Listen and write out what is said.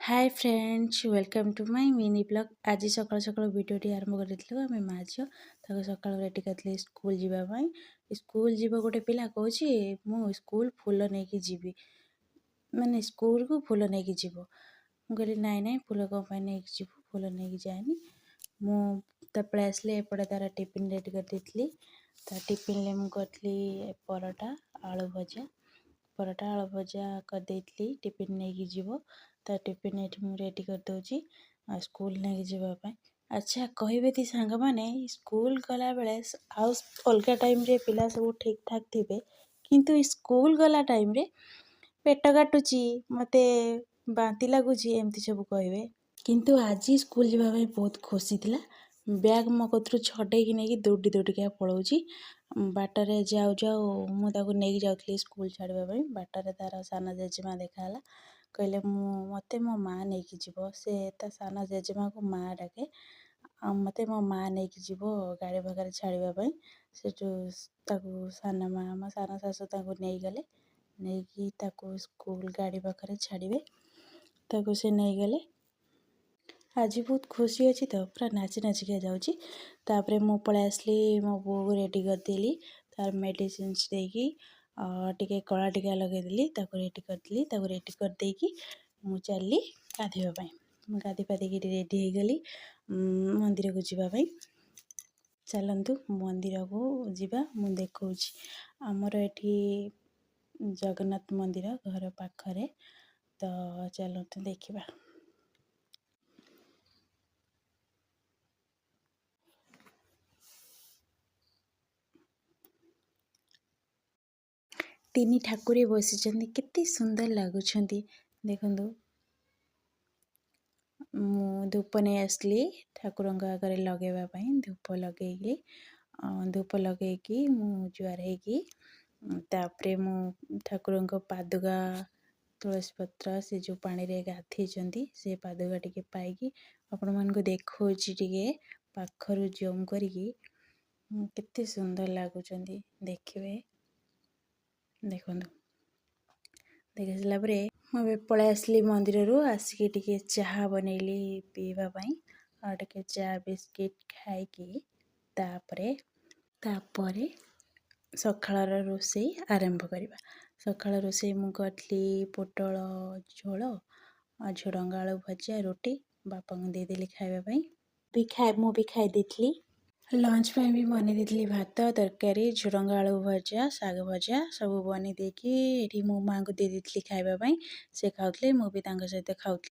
Hi friends welcome to my mini blog. आज सकाल सकाल वीडियो आरंभ कर आम माँ झील ताको सकाल रेडी करते स्कूल जावाई। स्कूल जीव गोटे पिला कहे मु स्कूल फूल नहीं जीवी माने स्कूल को फूल नहीं जीव। मुझे नाई नाई फूल कौन नहीं जीव फूल नहीं जाएनी। मुझे आसली एपटे तार टिफिन रेडी कर देती। टिफिन मुझे परोटा आलू भजा कर देती टिफिन नहीं जीव। ता टिफिन ये रेडी कर दूची स्कूल नहीं जावाई। अच्छा कहबे ती सांग माने स्कूल गला बेले आउ अलग टाइम रे पिला सब ठीक ठाक थे किंतु स्कूल गला टाइम रे पेट काटुची मते बांती लगुच एमती सब कहबे। किंतु आज स्कूल जावाई बहुत खुशी थिला। बैग मो कतरू छड़े कि नहीं दौड़ी दौड़िका पलाऊची। बाटर जाऊ जाऊ मुझे नहीं जाऊली स्कूल छाड़वाई। बाटर तार सान जेजेमा देखाला कहले मते मो माँ नहीं जीव से सान जेजेमा को माँ डाके मते मो माँ नहीं जीव गाड़ी पाखे छाड़वाई। से सान माँ मो सान शाशु नहीं गले नहीं स्कूल गाड़ी पाखे छाड़े से नहीं गले। आज बहुत खुशी अच्छी तो पूरा नाची नाचिका जाऊँगी। तापर मु पलि आसली मो बो रेडी करदेली तार मेडिसिन देकी टिके कला टीका लगेदेली रेडी करदेली रेडी करदेकी मु चली गाधेवाई। गाधी पाधिकी रेडी हो गली मंदिर को जावाई। चलतु मंदिर को जीवा मु देखा आमर एठी जगन्नाथ मंदिर घर पाखरे तो चलतु देखा। तीन ठाकुर बसी केते सुंदर लगुंट देखु। धूप नहीं आसली ठाकुर आगे लगेवाई धूप लगे धूप लगे जुआर होपर मु ठाकुर पादुका तुलसी पत्र से जो पानी रे गाधे से पादुका टिके पाई आपण मान देखा पाखर जूम करते सुंदर लगुंट देखिए। देखु देख सारापर मुझे पलि आसली मंदिर रू आसिक टिके चाह बनैली पीवाई और टिके चाह बिस्किट खाई तापर सकाळ रोषे आरंभ करवा। सकाळ रोषे मुझे पोटल झोल झुडंग आलू भजा रोटी बापा को देदेली खावाई मु भी खाई देती। लंच में भी बनी देती भात तरकारी झुडंग आलू भजा साग भजा सब बनी देकी मो माँ को दे देती खावाई। से खाऊले मु भी सहित खाऊली।